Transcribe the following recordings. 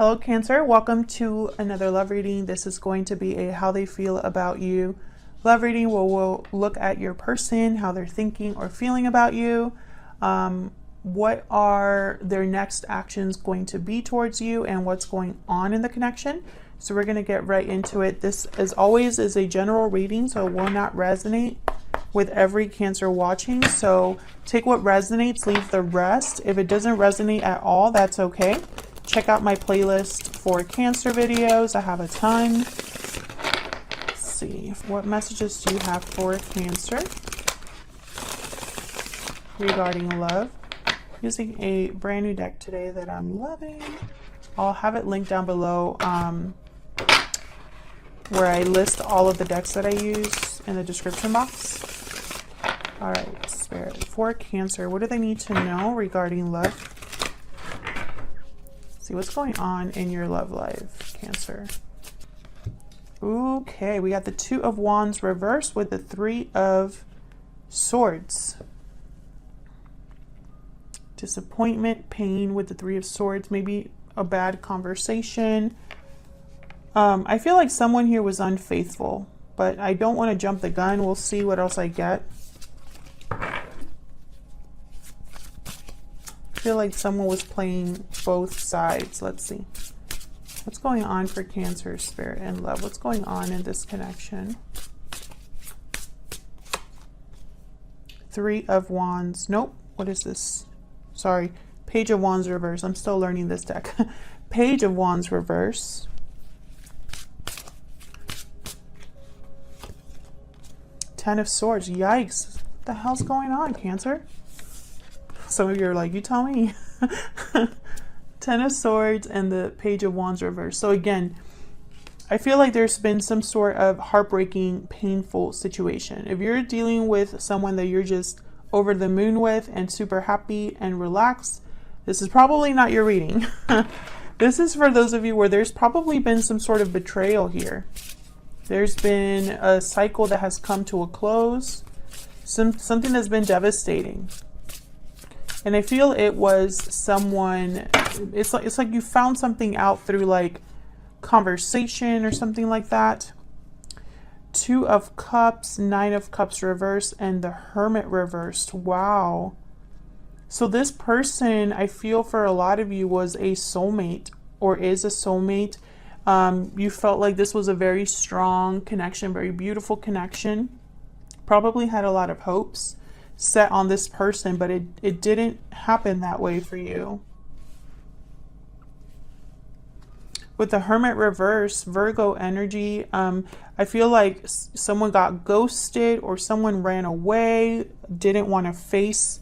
Hello Cancer, welcome to another love reading. This is going to be a how they feel about you love reading where we'll look at your person, how they're thinking or feeling about you. What are their next actions going to be towards you and what's going on in the connection. So we're going to get right into it. This, as always, is a general reading, so it will not resonate with every Cancer watching. So take what resonates, leave the rest. If it doesn't resonate at all, that's okay. Check out my playlist for Cancer videos. I have a ton. Let's see, what messages do you have for Cancer regarding love? Using a brand new deck today that I'm loving. I'll have it linked down below where I list all of the decks that I use in the description box. All right, Spirit, for Cancer, what do they need to know regarding love? See what's going on in your love life, Cancer. Okay, we got the Two of Wands reversed with the Three of Swords. Disappointment, pain with the Three of Swords, maybe a bad conversation. I feel like someone here was unfaithful, but I don't want to jump the gun. We'll see what else I get. I feel like someone was playing both sides. Let's see. What's going on for Cancer, Spirit, and love? What's going on in this connection? Three of Wands. Nope. What is this? Sorry. Page of Wands reverse. I'm still learning this deck. Page of Wands reverse. Ten of Swords. Yikes. What the hell's going on, Cancer? Some of you are like, you tell me. Ten of Swords and the Page of Wands reverse. So again, I feel like there's been some sort of heartbreaking, painful situation. If you're dealing with someone that you're just over the moon with and super happy and relaxed, this is probably not your reading. This is for those of you where there's probably been some sort of betrayal here. There's been a cycle that has come to a close. Something that's been devastating. And I feel it was someone, it's like you found something out through like conversation or something like that. Two of Cups, Nine of Cups reversed, and the Hermit reversed. Wow. So this person, I feel for a lot of you, was a soulmate or is a soulmate. You felt like this was a very strong connection, very beautiful connection. Probably had a lot of hopes set on this person, but it didn't happen that way for you. With the Hermit reverse, Virgo energy, I feel like someone got ghosted or someone ran away, didn't want to face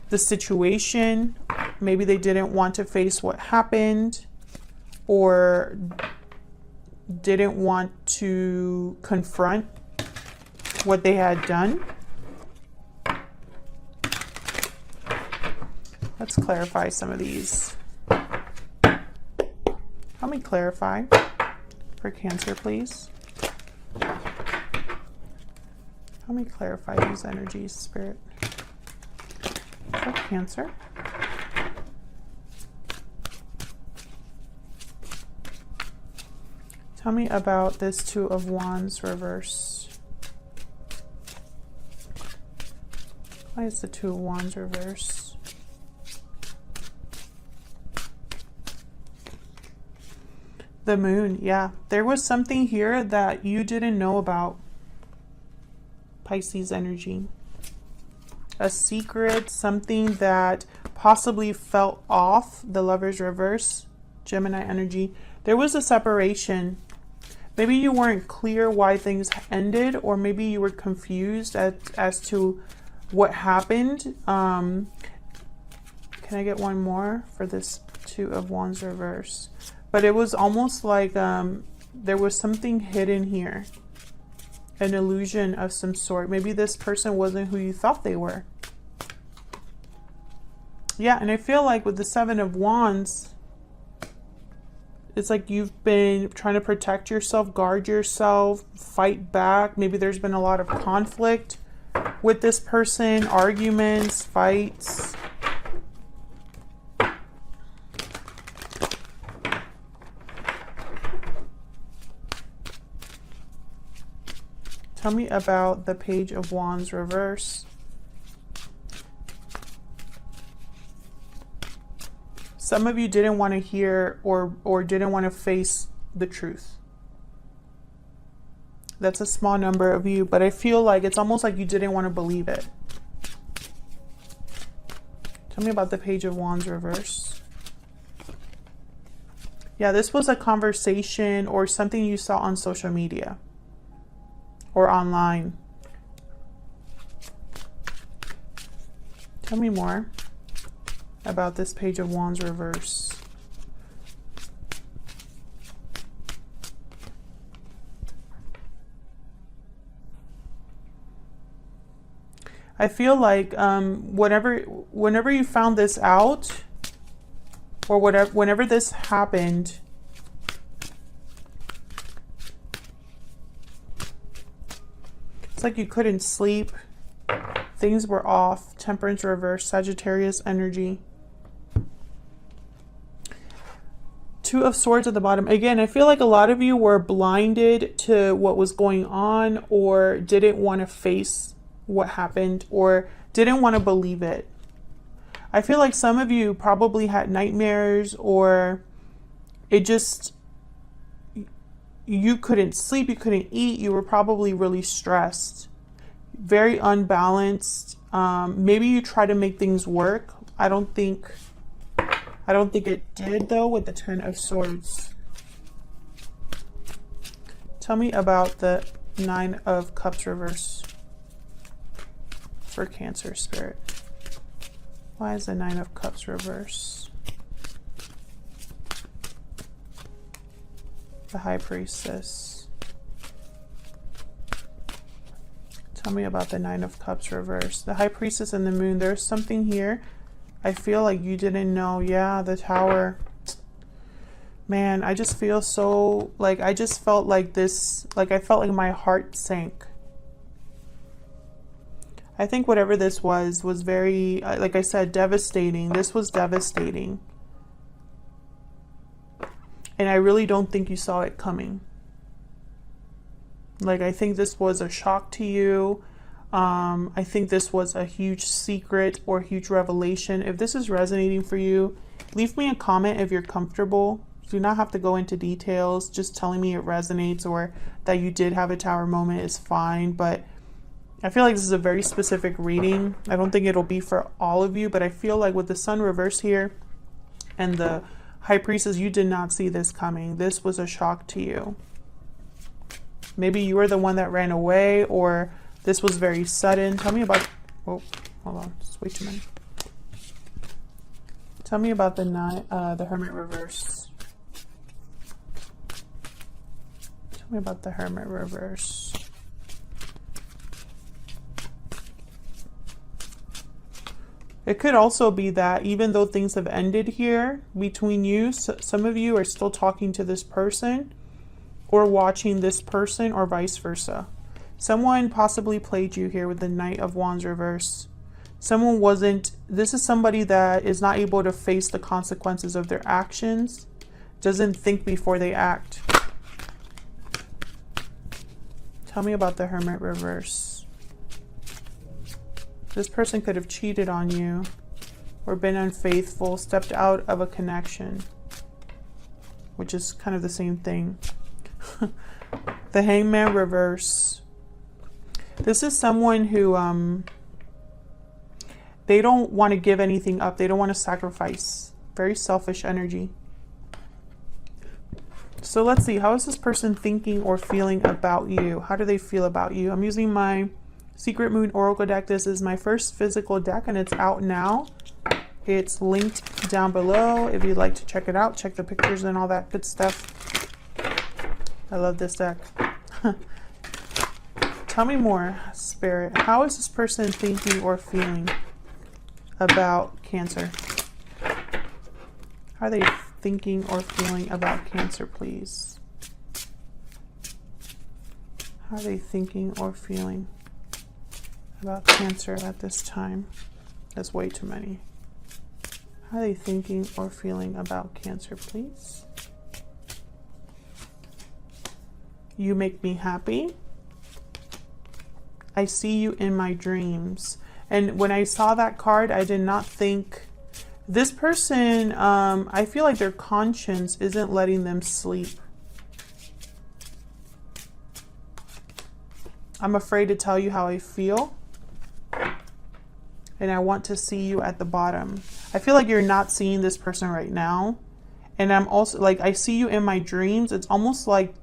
the situation. Maybe they didn't want to face what happened or didn't want to confront what they had done. Let's clarify some of these. Help me clarify for Cancer, please. Help me clarify these energies, Spirit. For Cancer. Tell me about this Two of Wands reverse. Why is the Two of Wands reverse? The Moon, yeah. There was something here that you didn't know about. Pisces energy. A secret, something that possibly felt off. The Lovers reverse, Gemini energy. There was a separation. Maybe you weren't clear why things ended, or maybe you were confused as to what happened. Can I get one more for this Two of Wands reverse? But it was almost like there was something hidden here. An illusion of some sort. Maybe this person wasn't who you thought they were. Yeah, and I feel like with the Seven of Wands, it's like you've been trying to protect yourself, guard yourself, fight back. Maybe there's been a lot of conflict with this person, arguments, fights. Tell me about the Page of Wands reverse. Some of you didn't want to hear or didn't want to face the truth. That's a small number of you, but I feel like it's almost like you didn't want to believe it. Tell me about the Page of Wands reverse. Yeah, this was a conversation or something you saw on social media or online. Tell me more about this Page of Wands reverse. I feel like whenever you found this out, or whenever this happened, it's like you couldn't sleep. Things were off. Temperance reverse, Sagittarius energy. Two of Swords at the bottom. Again, I feel like a lot of you were blinded to what was going on or didn't want to face what happened or didn't want to believe it. I feel like some of you probably had nightmares or it just, you couldn't sleep, you couldn't eat, you were probably really stressed, very unbalanced. Maybe you try to make things work. I don't think it did though with the Ten of Swords. Tell me about the Nine of Cups reverse for Cancer spirit. Why is the Nine of Cups reverse? The High Priestess. Tell me about the Nine of Cups reverse. The High Priestess and the Moon. There's something here. I feel like you didn't know. Yeah, the Tower. Man, I just feel so, like, I just felt like this, like I felt like my heart sank. I think whatever this was very, like I said, devastating. This was devastating. And I really don't think you saw it coming. Like, I think this was a shock to you. I think this was a huge secret or huge revelation. If this is resonating for you, leave me a comment if you're comfortable. You do not have to go into details. Just telling me it resonates or that you did have a Tower moment is fine. But I feel like this is a very specific reading. I don't think it'll be for all of you, but I feel like with the Sun reverse here and the High Priestess, you did not see this coming. This was a shock to you. Maybe you were the one that ran away or this was very sudden. Tell me about, oh, hold on, it's way too many. Tell me about the Hermit reverse. Tell me about the Hermit reverse. It could also be that even though things have ended here between you, some of you are still talking to this person or watching this person or vice versa. Someone possibly played you here with the Knight of Wands reverse. Someone wasn't, this is somebody that is not able to face the consequences of their actions, doesn't think before they act. Tell me about the Hermit reverse. This person could have cheated on you or been unfaithful, stepped out of a connection, which is kind of the same thing. The Hangman reverse. This is someone who, they don't want to give anything up. They don't want to sacrifice. Very selfish energy. So let's see. How is this person thinking or feeling about you? How do they feel about you? I'm using my Secret Moon Oracle deck. This is my first physical deck and it's out now. It's linked down below if you'd like to check it out. Check the pictures and all that good stuff. I love this deck. Tell me more, Spirit. How is this person thinking or feeling about Cancer? How are they thinking or feeling about Cancer, please? How are they thinking or feeling about Cancer at this time? That's way too many. How are they thinking or feeling about Cancer, please? You make me happy. I see you in my dreams. And when I saw that card, I did not think this person, I feel like their conscience isn't letting them sleep. I'm afraid to tell you how I feel. And I want to see you at the bottom. I feel like you're not seeing this person right now. And I'm also like, I see you in my dreams. It's almost like,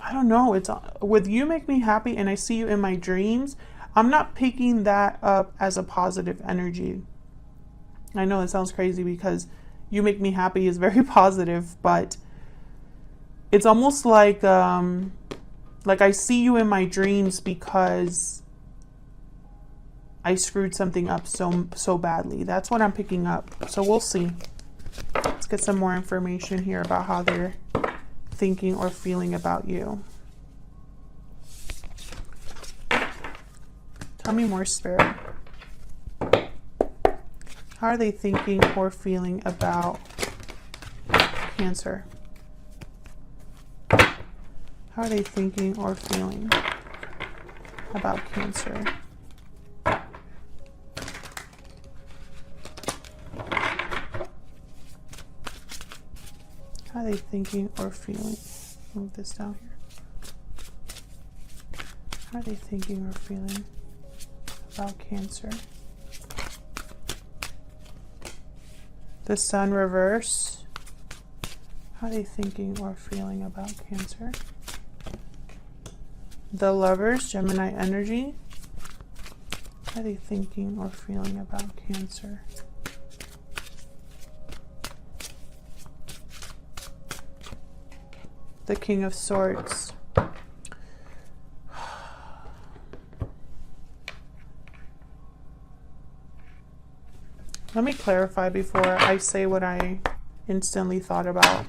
I don't know. It's with you make me happy and I see you in my dreams. I'm not picking that up as a positive energy. I know it sounds crazy because you make me happy is very positive, but it's almost like I see you in my dreams because I screwed something up so badly. That's what I'm picking up. So we'll see. Let's get some more information here about how they're thinking or feeling about you. Tell me more, Spirit. How are they thinking or feeling about Cancer? How are they thinking or feeling about Cancer? How are they thinking or feeling? Move this down here. How are they thinking or feeling about Cancer? The Sun reverse. How are they thinking or feeling about Cancer? The Lovers, Gemini energy. How are they thinking or feeling about Cancer? The King of Swords. Let me clarify before I say what I instantly thought about,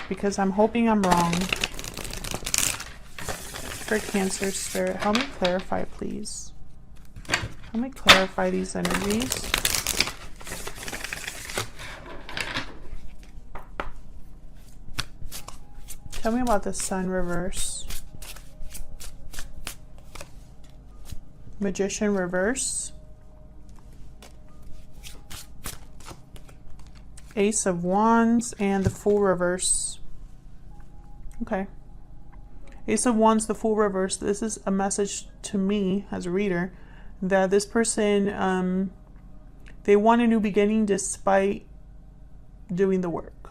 because I'm hoping I'm wrong. For Cancer, Spirit, help me clarify, please. Help me clarify these energies. Tell me about the Sun reverse. Magician reverse. Ace of Wands and the Fool reverse. Okay. Ace of Wands, the Fool reverse. This is a message to me as a reader that this person, they want a new beginning despite doing the work,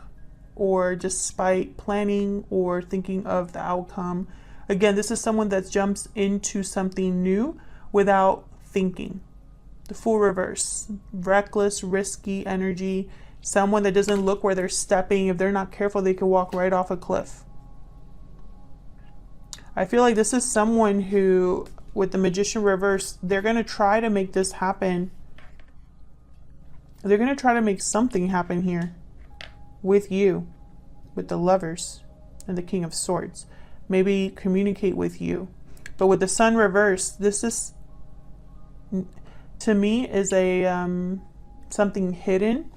or despite planning or thinking of the outcome. Again, this is someone that jumps into something new without thinking. The Fool reverse. Reckless, risky energy. Someone that doesn't look where they're stepping. If they're not careful, they could walk right off a cliff. I feel like this is someone who, with the Magician reverse, they're going to try to make this happen. They're going to try to make something happen here with you, with the Lovers and the King of Swords. Maybe communicate with you. But with the Sun reverse, this is, to me, is a something hidden.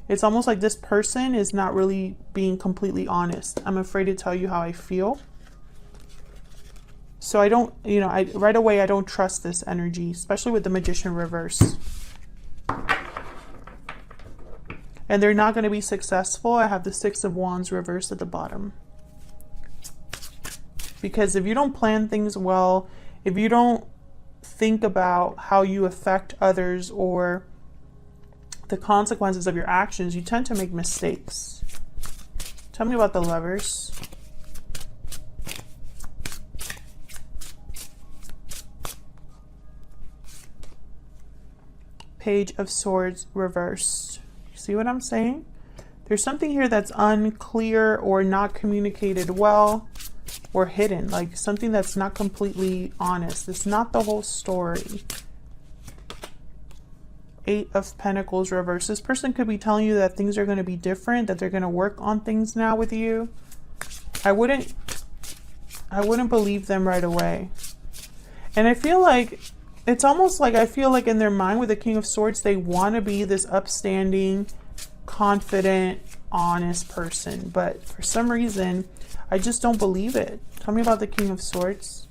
It's almost like this person is not really being completely honest. I'm afraid to tell you how I feel. So I don't, right away, I don't trust this energy, especially with the Magician reverse. And they're not going to be successful. I have the Six of Wands reversed at the bottom. Because if you don't plan things well, if you don't think about how you affect others or the consequences of your actions, you tend to make mistakes. Tell me about the Lovers. Page of Swords reversed. See what I'm saying? There's something here that's unclear or not communicated well or hidden, like something that's not completely honest. It's not the whole story. Eight of Pentacles reversed. This person could be telling you that things are going to be different, that they're going to work on things now with you. I wouldn't believe them right away. And I feel like it's almost like, I feel like in their mind with the King of Swords, they want to be this upstanding, confident, honest person, but for some reason, I just don't believe it. Tell me about the King of Swords.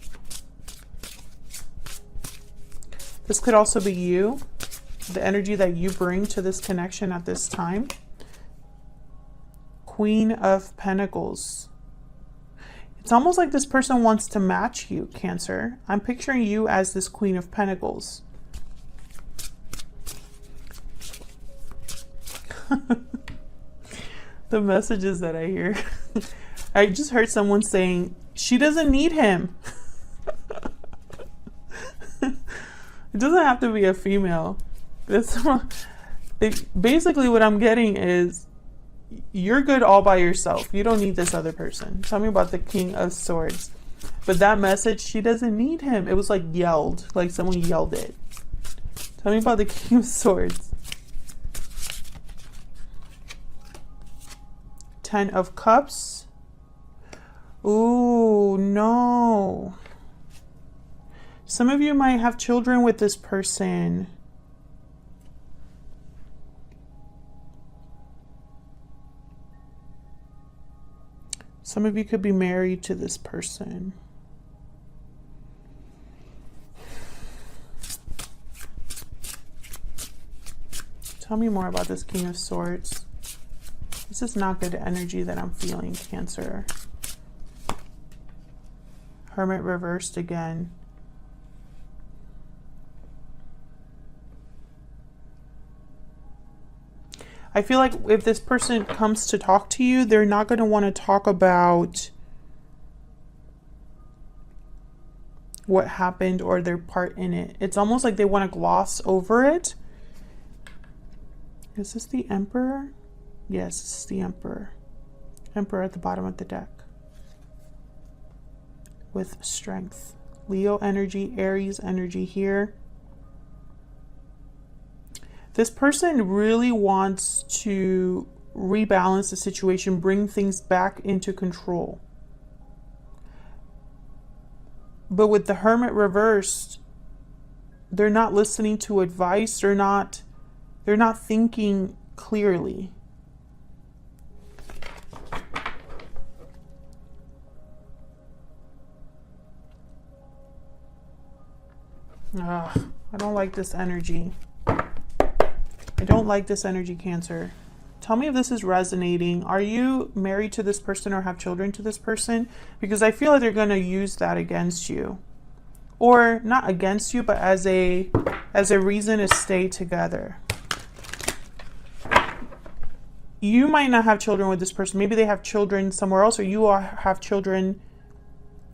This could also be you, the energy that you bring to this connection at this time. Queen of Pentacles. It's almost like this person wants to match you, Cancer. I'm picturing you as this Queen of Pentacles. The messages that I hear. I just heard someone saying, she doesn't need him. It doesn't have to be a female. Basically what I'm getting is, you're good all by yourself. You don't need this other person. Tell me about the King of Swords. But that message, she doesn't need him. It was like yelled, like someone yelled it. Tell me about the King of Swords. Ten of Cups. Ooh, no. Some of you might have children with this person. Some of you could be married to this person. Tell me more about this King of Swords. This is not good energy that I'm feeling, Cancer. Hermit reversed again. I feel like if this person comes to talk to you, they're not going to want to talk about what happened or their part in it. It's almost like they want to gloss over it. Is this the Emperor? Yes, this is the Emperor. Emperor at the bottom of the deck. With strength. Leo energy, Aries energy here. This person really wants to rebalance the situation, bring things back into control. But with the Hermit reversed, they're not listening to advice. They're not thinking clearly. Ugh, I don't like this energy. I don't like this energy, Cancer. Tell me if this is resonating. Are you married to this person or have children to this person? Because I feel like they're going to use that against you. Or not against you, but as a reason to stay together. You might not have children with this person. Maybe they have children somewhere else, or you have children,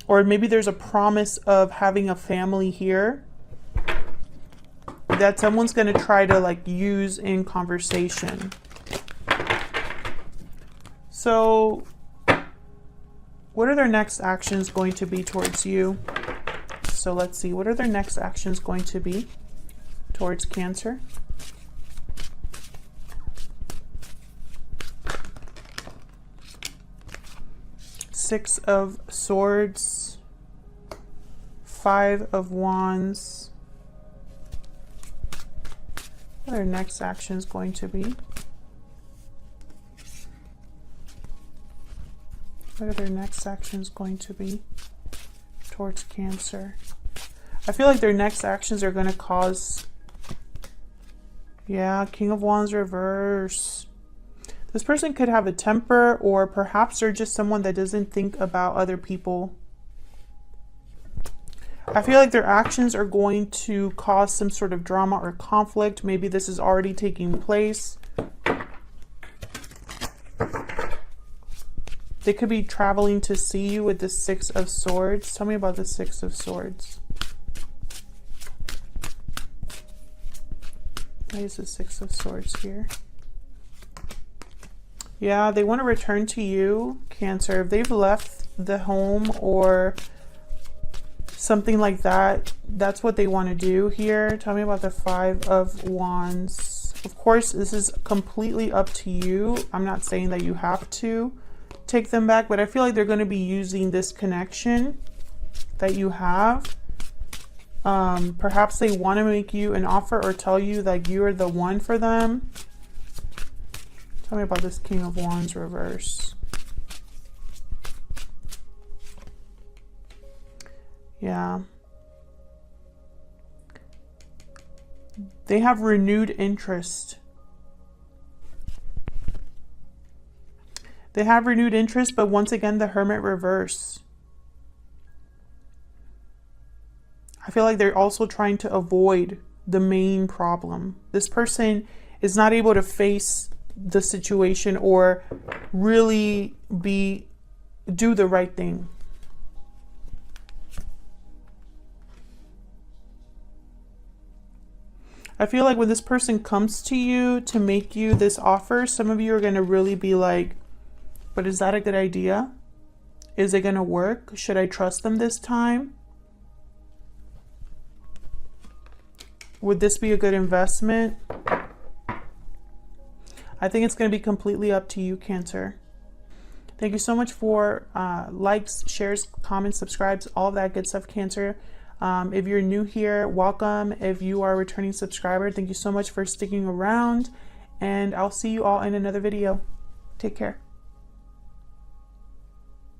or maybe there's a promise of having a family here that someone's going to try to like use in conversation. So what are their next actions going to be towards you? So let's see, what are their next actions going to be towards Cancer? Six of Swords, Five of Wands. What are their next actions going to be? What are their next actions going to be towards Cancer? I feel like their next actions are going to cause... Yeah, King of Wands reverse. This person could have a temper, or perhaps they're just someone that doesn't think about other people. I feel like their actions are going to cause some sort of drama or conflict. Maybe this is already taking place. They could be traveling to see you with the Six of Swords. Tell me about the Six of Swords. Why is the Six of Swords here? Yeah, they want to return to you, Cancer. If they've left the home or something like that, that's what they want to do here. Tell me about the Five of Wands. Of course, this is completely up to you. I'm not saying that you have to take them back, but I feel like they're going to be using this connection that you have. Perhaps they want to make you an offer or tell you that you are the one for them. Tell me about this King of Wands reverse. Yeah. They have renewed interest. They have renewed interest, but once again, the Hermit reverse. I feel like they're also trying to avoid the main problem. This person is not able to face the situation or really do the right thing. I feel like when this person comes to you to make you this offer, some of you are going to really be like, but is that a good idea? Is it going to work? Should I trust them this time? Would this be a good investment? I think it's going to be completely up to you, Cancer. Thank you so much for likes, shares, comments, subscribes, all of that good stuff, Cancer. If you're new here, welcome. If you are a returning subscriber, thank you so much for sticking around. And I'll see you all in another video. Take care.